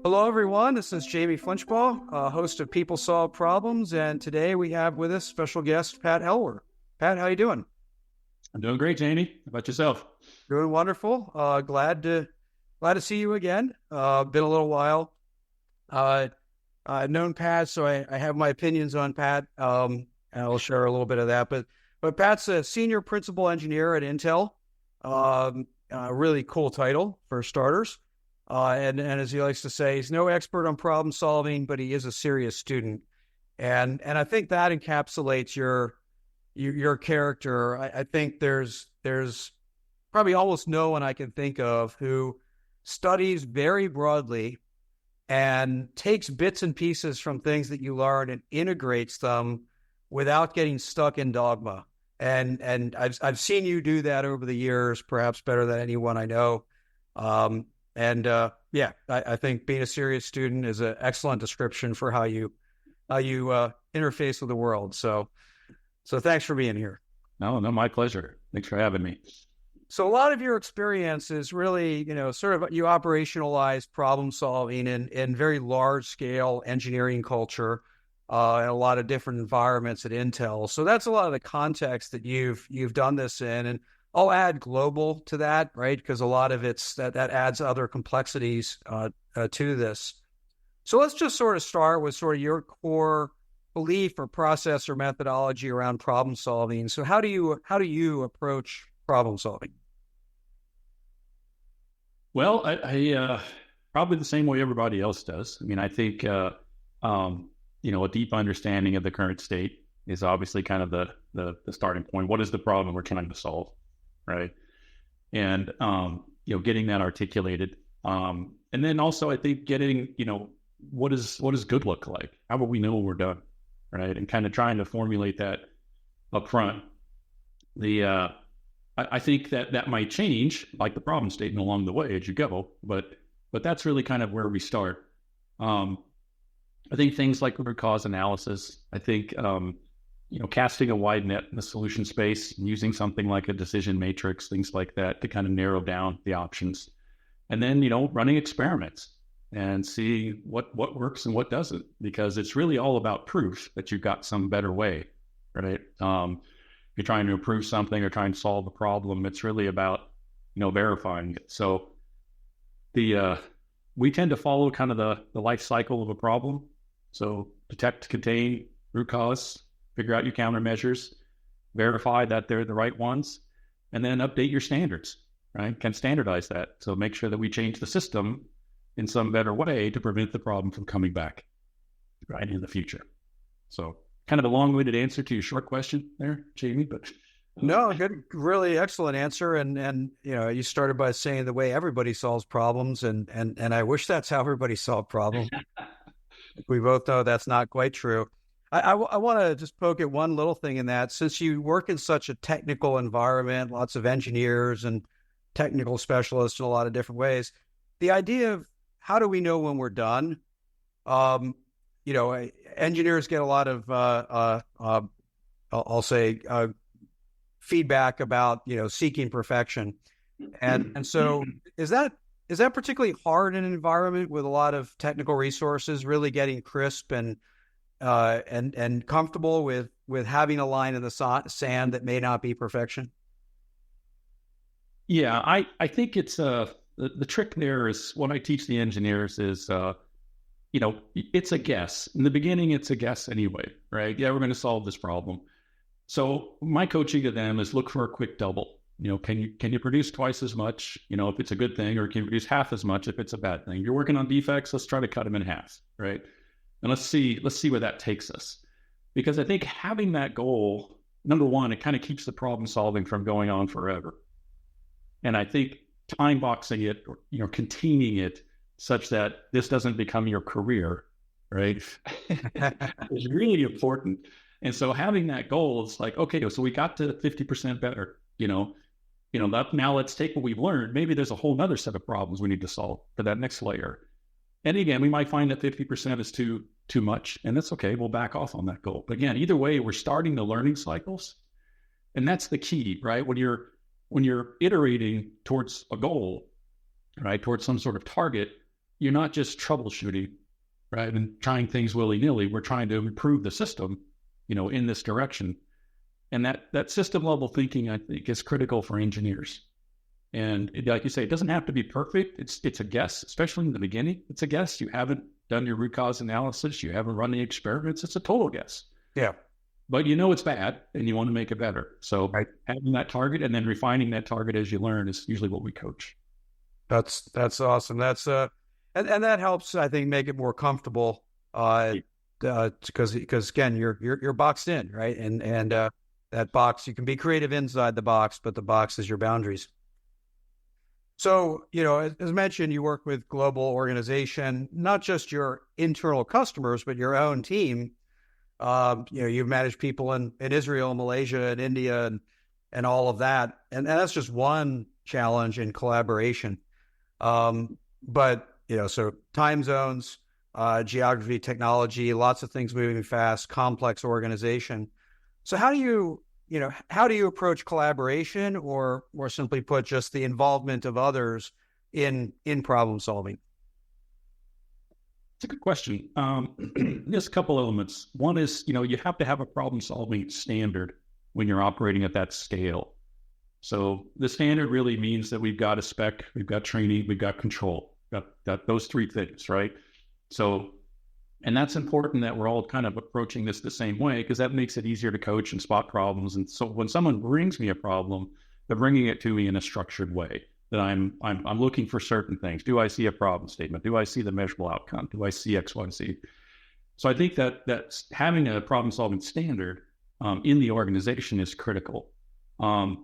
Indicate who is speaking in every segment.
Speaker 1: Hello, everyone. This is Jamie Flinchbaugh, host of People Solve Problems, and today we have with us special guest Pat Elwer. Pat, how you doing?
Speaker 2: I'm doing great, Jamie. How about yourself?
Speaker 1: Doing wonderful. Glad to see you again. Been a little while. I've known Pat, so I have my opinions on Pat. And I'll share a little bit of that. But Pat's a senior principal engineer at Intel. Really cool title for starters. And as he likes to say, he's no expert on problem solving, but he is a serious student. And I think that encapsulates your character. I think there's probably almost no one I can think of who studies very broadly and takes bits and pieces from things that you learn and integrates them without getting stuck in dogma. And I've seen you do that over the years, perhaps better than anyone I know. I think being a serious student is an excellent description for how you interface with the world. So thanks for being here.
Speaker 2: No, my pleasure. Thanks for having me.
Speaker 1: So a lot of your experience is really, sort of you operationalize problem solving in very large scale engineering culture, in a lot of different environments at Intel. So that's a lot of the context that you've done this in. And I'll add global to that, right? Because a lot of that adds other complexities to this. So let's just sort of start with sort of your core belief or process or methodology around problem solving. So how do you approach problem solving?
Speaker 2: Well, I probably the same way everybody else does. I mean, I think a deep understanding of the current state is obviously kind of the starting point. What is the problem we're trying to solve, right? And getting that articulated, and then also I think getting what does good look like? How will we know when we're done, right? And kind of trying to formulate that up front. I think that might change, like the problem statement along the way as you go, but that's really kind of where we start. I think things like root cause analysis, I think, casting a wide net in the solution space, using something like a decision matrix, things like that to kind of narrow down the options. And then, running experiments and see what works and what doesn't, because it's really all about proof that you've got some better way, right? You're trying to improve something or trying to solve a problem. It's really about, verifying it. So we tend to follow kind of the life cycle of a problem. So detect, contain, root cause, figure out your countermeasures, verify that they're the right ones, and then update your standards, right? Can standardize that. So make sure that we change the system in some better way to prevent the problem from coming back, right, in the future. So kind of a long-winded answer to your short question there, Jamie, but
Speaker 1: no, good, really excellent answer. And you started by saying the way everybody solves problems, and I wish that's how everybody solved problems. We both know that's not quite true. I want to just poke at one little thing in that. Since you work in such a technical environment, lots of engineers and technical specialists in a lot of different ways, the idea of how do we know when we're done? Engineers get a lot of, I'll say, feedback about, seeking perfection. And so is that particularly hard in an environment with a lot of technical resources, really getting crisp and comfortable with having a line in the sand that may not be perfection?
Speaker 2: Yeah, I think it's the trick there is what I teach the engineers is, it's a guess. In the beginning, it's a guess anyway, right? Yeah, we're going to solve this problem. So my coaching to them is look for a quick double. Can you produce twice as much, if it's a good thing, or can you produce half as much if it's a bad thing? You're working on defects, let's try to cut them in half, right? And let's see where that takes us. Because I think having that goal, number one, it kind of keeps the problem solving from going on forever. And I think time boxing it, or containing it such that this doesn't become your career, right, is really important. And so having that goal, it's like, okay, so we got to 50% better, now let's take what we've learned. Maybe there's a whole nother set of problems we need to solve for that next layer. And again, we might find that 50% is too much, and that's okay. We'll back off on that goal. But again, either way, we're starting the learning cycles. And that's the key, right? When you're iterating towards a goal, right, towards some sort of target, you're not just troubleshooting, right, and trying things willy-nilly. We're trying to improve the system, in this direction. And that system level thinking, I think, is critical for engineers. And like you say, it doesn't have to be perfect. It's a guess, especially in the beginning. It's a guess. You haven't done your root cause analysis. You haven't run the experiments. It's a total guess.
Speaker 1: Yeah.
Speaker 2: But it's bad and you want to make it better. So
Speaker 1: Right.
Speaker 2: having that target and then refining that target as you learn is usually what we coach.
Speaker 1: That's awesome. That's and that helps, I think, make it more comfortable. Because again, you're boxed in, right? And that box, you can be creative inside the box, but the box is your boundaries. So, as mentioned, you work with global organization, not just your internal customers, but your own team. You've managed people in Israel, Malaysia, and India, and all of that. And that's just one challenge in collaboration. But, so time zones, geography, technology, lots of things moving fast, complex organization. So how do you approach collaboration, or simply put, just the involvement of others in problem solving?
Speaker 2: It's a good question. There's a couple elements. One is, you have to have a problem solving standard when you're operating at that scale. So the standard really means that we've got a spec, we've got training, we've got control, got those three things, right? So, and that's important that we're all kind of approaching this the same way, because that makes it easier to coach and spot problems. And so when someone brings me a problem, they're bringing it to me in a structured way, that I'm looking for certain things. Do I see a problem statement? Do I see the measurable outcome? Do I see X, Y, Z? So I think that's having a problem solving standard in the organization is critical. The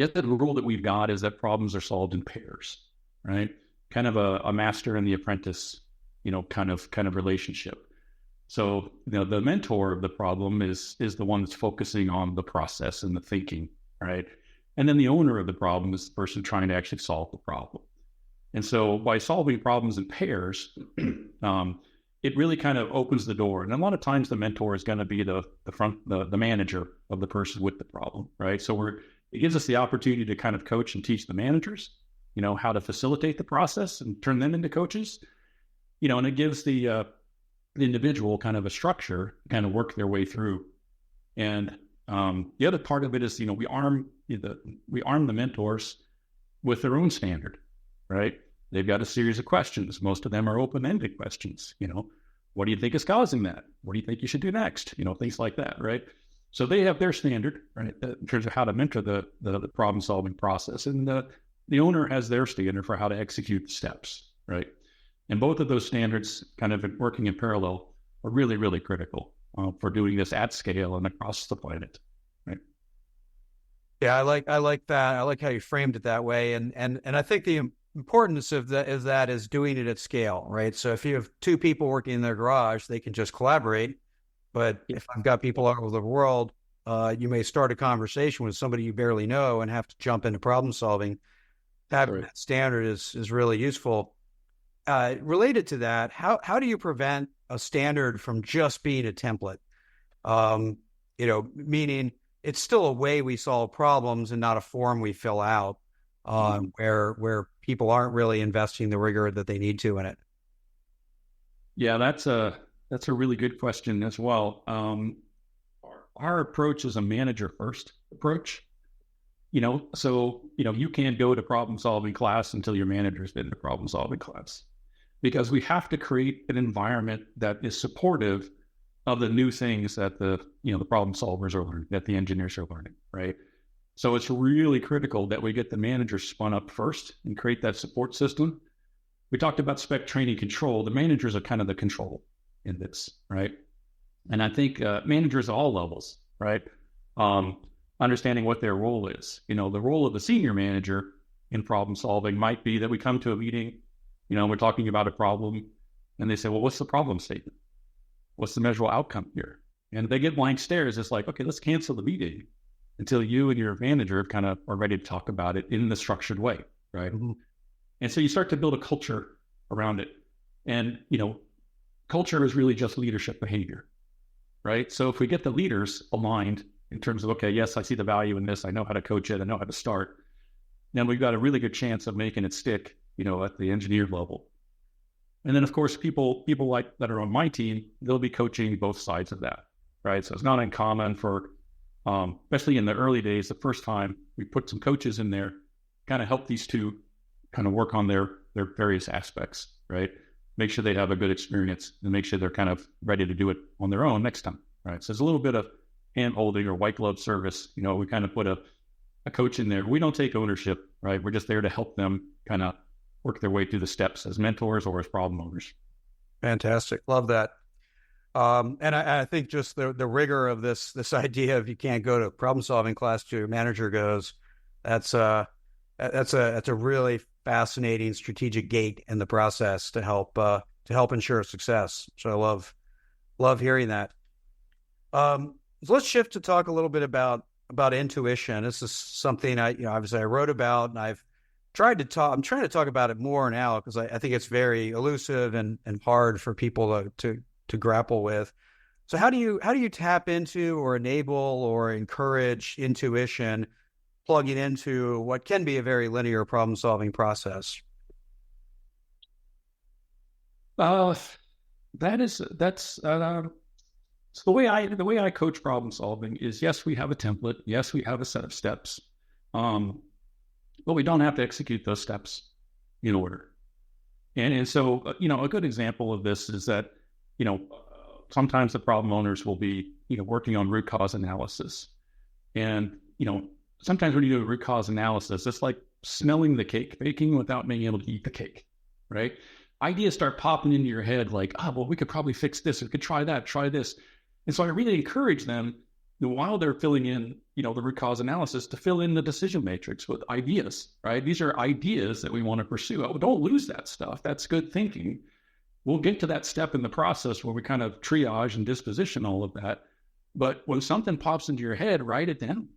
Speaker 2: other rule that we've got is that problems are solved in pairs, right? Kind of a master and the apprentice, kind of relationship. So, the mentor of the problem is the one that's focusing on the process and the thinking, right? And then the owner of the problem is the person trying to actually solve the problem. And so by solving problems in pairs, it really kind of opens the door. And a lot of times the mentor is going to be the manager of the person with the problem, right? So it gives us the opportunity to kind of coach and teach the managers, how to facilitate the process and turn them into coaches, and it gives the individual kind of a structure, kind of work their way through. And the other part of it is, we arm the mentors with their own standard, right? They've got a series of questions. Most of them are open-ended questions. What do you think is causing that? What do you think you should do next? Things like that, right? So they have their standard, right, in terms of how to mentor the problem-solving process. And the owner has their standard for how to execute the steps, right? And both of those standards kind of working in parallel are really, really critical for doing this at scale and across the planet, right?
Speaker 1: Yeah, I like that. I like how you framed it that way. And I think the importance of that is doing it at scale, right? So if you have two people working in their garage, they can just collaborate. But if I've got people all over the world, you may start a conversation with somebody you barely know and have to jump into problem solving. Having that standard is really useful. Related to that, how do you prevent a standard from just being a template? Meaning it's still a way we solve problems and not a form we fill out, where people aren't really investing the rigor that they need to in it.
Speaker 2: Yeah, that's a really good question as well. Our approach is a manager first approach. So you can't go to problem solving class until your manager's been to problem solving class, because we have to create an environment that is supportive of the new things that the problem solvers are learning, that the engineers are learning, right? So it's really critical that we get the managers spun up first and create that support system. We talked about spec training control. The managers are kind of the control in this, right? And I think managers at all levels, right? Understanding what their role is. The role of the senior manager in problem solving might be that we come to a meeting, we're talking about a problem, and they say, well, what's the problem statement? What's the measurable outcome here? And they get blank stares. It's like, okay, let's cancel the meeting until you and your manager kind of are ready to talk about it in the structured way, right? Mm-hmm. And so you start to build a culture around it. And, culture is really just leadership behavior, right? So if we get the leaders aligned in terms of, okay, yes, I see the value in this, I know how to coach it, I know how to start, then we've got a really good chance of making it stick at the engineer level. And then, of course, people like that are on my team, they'll be coaching both sides of that, right? So it's not uncommon for, especially in the early days, the first time we put some coaches in there, kind of help these two kind of work on their various aspects, right? Make sure they have a good experience and make sure they're kind of ready to do it on their own next time, right? So there's a little bit of hand holding or white glove service. We kind of put a coach in there. We don't take ownership, right? We're just there to help them kind of work their way through the steps as mentors or as problem owners.
Speaker 1: Fantastic. Love that. And I think just the rigor of this idea of you can't go to problem solving class till your manager goes, that's a really fascinating strategic gate in the process to help ensure success. So I love hearing that. So let's shift to talk a little bit about intuition. This is something obviously I wrote about, and I'm trying to talk about it more now because I think it's very elusive and hard for people to grapple with. So how do you tap into or enable or encourage intuition, plugging into what can be a very linear problem solving process?
Speaker 2: So the way I coach problem solving is, yes, we have a template. Yes, we have a set of steps. But we don't have to execute those steps in order. And so, a good example of this is that, sometimes the problem owners will be, working on root cause analysis. And, sometimes when you do a root cause analysis, it's like smelling the cake baking without being able to eat the cake, right? Ideas start popping into your head like, well, we could probably fix this. We could try that, try this. And so I really encourage them, while they're filling in, the root cause analysis, to fill in the decision matrix with ideas, right? These are ideas that we want to pursue. Don't lose that stuff. That's good thinking. We'll get to that step in the process where we kind of triage and disposition all of that. But when something pops into your head, write it down.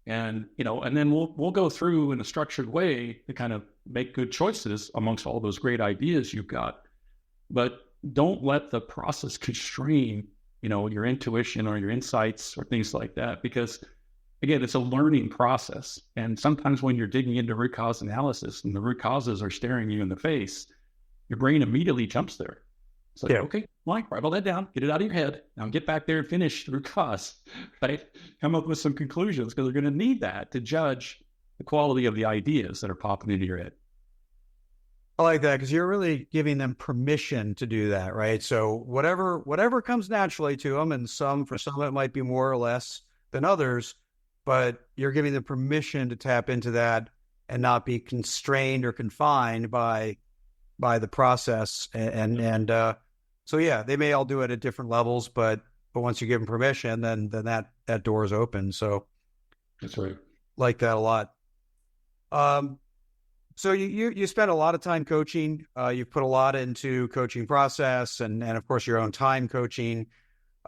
Speaker 2: And, and then we'll go through in a structured way to kind of make good choices amongst all those great ideas you've got. But don't let the process constrain your intuition or your insights or things like that, because again, it's a learning process. And sometimes when you're digging into root cause analysis and the root causes are staring you in the face, your brain immediately jumps there. It's like, okay, Mike, write all that down, get it out of your head. Now get back there and finish the root cause, right? Come up with some conclusions, because they're going to need that to judge the quality of the ideas that are popping into your head.
Speaker 1: I like that, because you're really giving them permission to do that, right? So whatever comes naturally to them, and for some it might be more or less than others, but you're giving them permission to tap into that and not be constrained or confined by the process. And so yeah, they may all do it at different levels, but once you give them permission, then that door is open. So
Speaker 2: that's right.
Speaker 1: Like that a lot. So you spend a lot of time coaching. You've put a lot into coaching process and of course your own time coaching.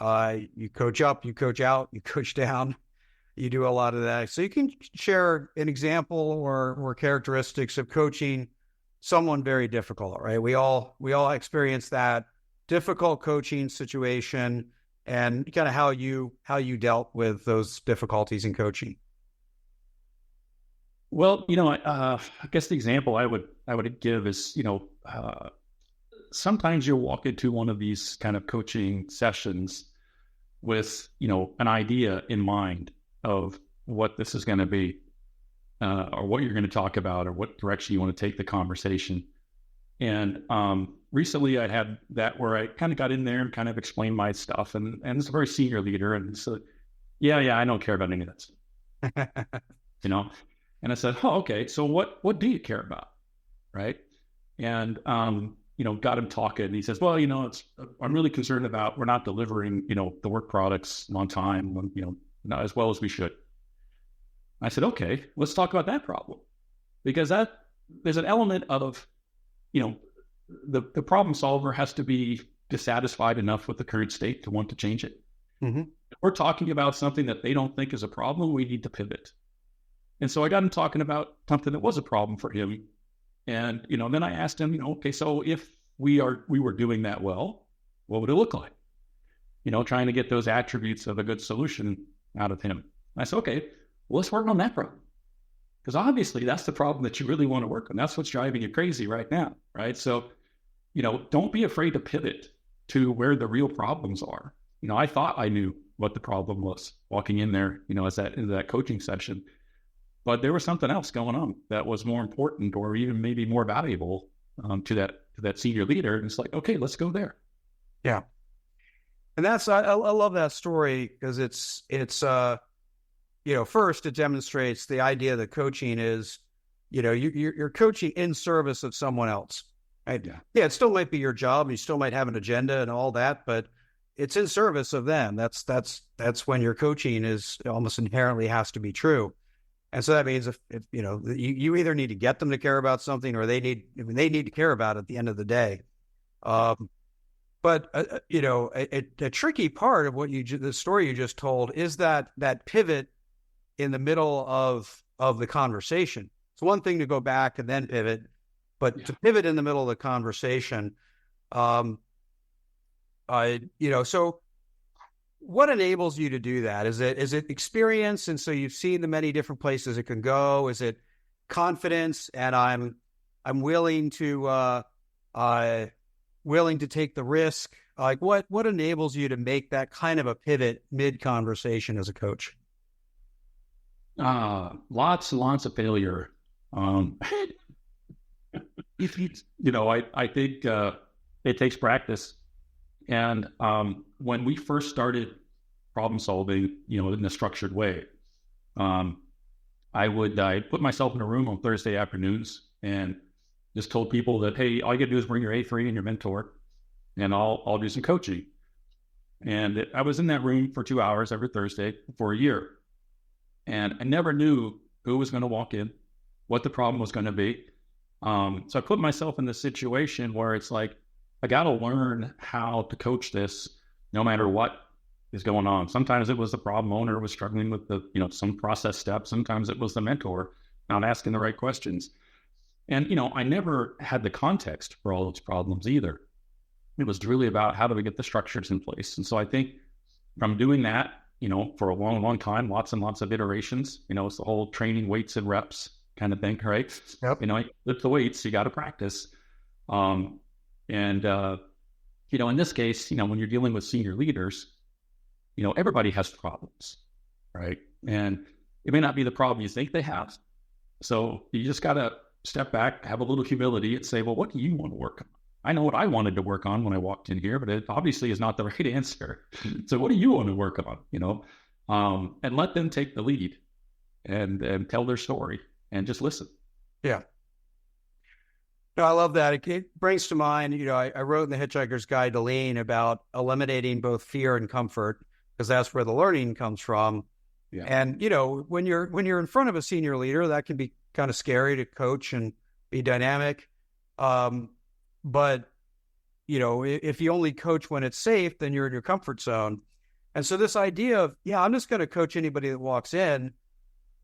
Speaker 1: You coach up, you coach out, you coach down. You do a lot of that. So you can share an example or characteristics of coaching someone very difficult, right? We all experience that difficult coaching situation, and kind of how you dealt with those difficulties in coaching.
Speaker 2: Well, I guess the example I would give is, sometimes you'll walk into one of these kind of coaching sessions with, an idea in mind of what this is going to be, or what you're going to talk about, or what direction you want to take the conversation. And recently I had that where I kind of got in there and kind of explained my stuff, and it's a very senior leader, and so, yeah, I don't care about any of that, And I said, oh, okay, so what do you care about, right? And, got him talking. He says, well, I'm really concerned about we're not delivering, the work products on time, not as well as we should. I said, okay, let's talk about that problem. Because there's an element of, the problem solver has to be dissatisfied enough with the current state to want to change it. Mm-hmm. If we're talking about something that they don't think is a problem, we need to pivot. And so I got him talking about something that was a problem for him. And, then I asked him, okay, so if we were doing that well, what would it look like? Trying to get those attributes of a good solution out of him. And I said, okay, well, let's work on that problem. Because obviously that's the problem that you really want to work on. That's what's driving you crazy right now, right? So, don't be afraid to pivot to where the real problems are. I thought I knew what the problem was walking in there, as into that coaching session, but there was something else going on that was more important or even maybe more valuable to that senior leader. And it's like, okay, let's go there.
Speaker 1: Yeah. And I love that story because it's first it demonstrates the idea that coaching is, you're coaching in service of someone else. Right? Yeah, it still might be your job. You still might have an agenda and all that, but it's in service of them. That's when your coaching is almost inherently has to be true. And so that means if you either need to get them to care about something or they need to care about it at the end of the day. But a tricky part of the story you just told is that pivot in the middle of the conversation. It's one thing to go back and then pivot, but to pivot in the middle of the conversation, so what enables you to do that? Is it experience? And so you've seen the many different places it can go. Is it confidence? And I'm willing to take the risk. Like what enables you to make that kind of a pivot mid conversation as a coach?
Speaker 2: Lots and lots of failure. I think it takes practice. And when we first started problem solving, in a structured way, I put myself in a room on Thursday afternoons and just told people that, hey, all you gotta do is bring your A3 and your mentor, and I'll do some coaching. And I was in that room for 2 hours every Thursday for a year. And I never knew who was going to walk in, what the problem was going to be. So I put myself in this situation where it's like, I got to learn how to coach this no matter what is going on. Sometimes it was the problem owner was struggling with some process steps. Sometimes it was the mentor not asking the right questions. And, I never had the context for all those problems either. It was really about how do we get the structures in place. And so I think from doing that, for a long, long time, lots and lots of iterations, it's the whole training weights and reps kind of thing, right?
Speaker 1: Yep.
Speaker 2: Lift the weights, you got to practice. In this case, when you're dealing with senior leaders, everybody has problems, right? And it may not be the problem you think they have. So you just got to step back, have a little humility and say, well, what do you want to work on? I know what I wanted to work on when I walked in here, but it obviously is not the right answer. So what do you want to work on, and let them take the lead and tell their story and just listen.
Speaker 1: Yeah. No, I love that. It brings to mind, I wrote in the Hitchhiker's Guide to Lean about eliminating both fear and comfort, because that's where the learning comes from. Yeah. And, when you're in front of a senior leader, that can be kind of scary to coach and be dynamic. But, if you only coach when it's safe, then you're in your comfort zone. And so this idea of, I'm just going to coach anybody that walks in,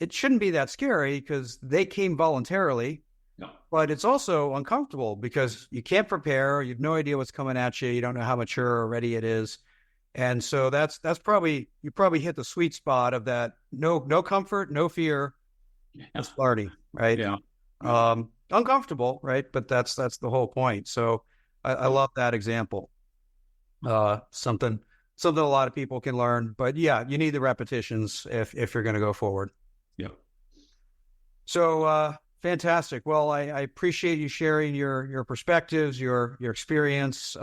Speaker 1: it shouldn't be that scary because they came voluntarily. No. But it's also uncomfortable because you can't prepare. You have no idea what's coming at you. You don't know how mature or ready it is. And so that's probably, you probably hit the sweet spot of that. No comfort, no fear, just learning, right?
Speaker 2: Yeah.
Speaker 1: Uncomfortable, right? But that's the whole point. So I love that example. Something a lot of people can learn, but you need the repetitions if you're going to go forward.
Speaker 2: Yeah.
Speaker 1: So fantastic. Well, I appreciate you sharing your perspectives, your experience.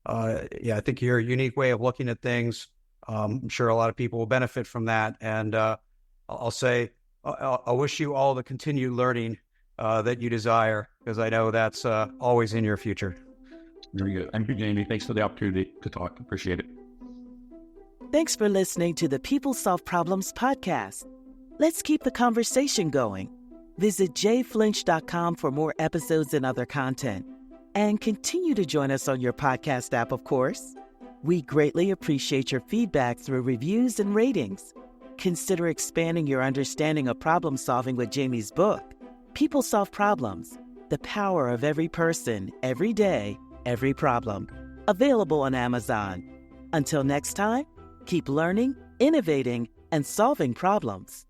Speaker 1: I think your unique way of looking at things. I'm sure a lot of people will benefit from that. And I'll say, I wish you all the continued learning that you desire, because I know that's always in your future.
Speaker 2: Very good. Thank you, Jamie. Thanks for the opportunity to talk. Appreciate it.
Speaker 3: Thanks for listening to the People Solve Problems podcast. Let's keep the conversation going. Visit jflinch.com for more episodes and other content. And continue to join us on your podcast app, of course. We greatly appreciate your feedback through reviews and ratings. Consider expanding your understanding of problem solving with Jamie's book, People Solve Problems: The Power of Every Person, Every Day, Every Problem. Available on Amazon. Until next time, keep learning, innovating, and solving problems.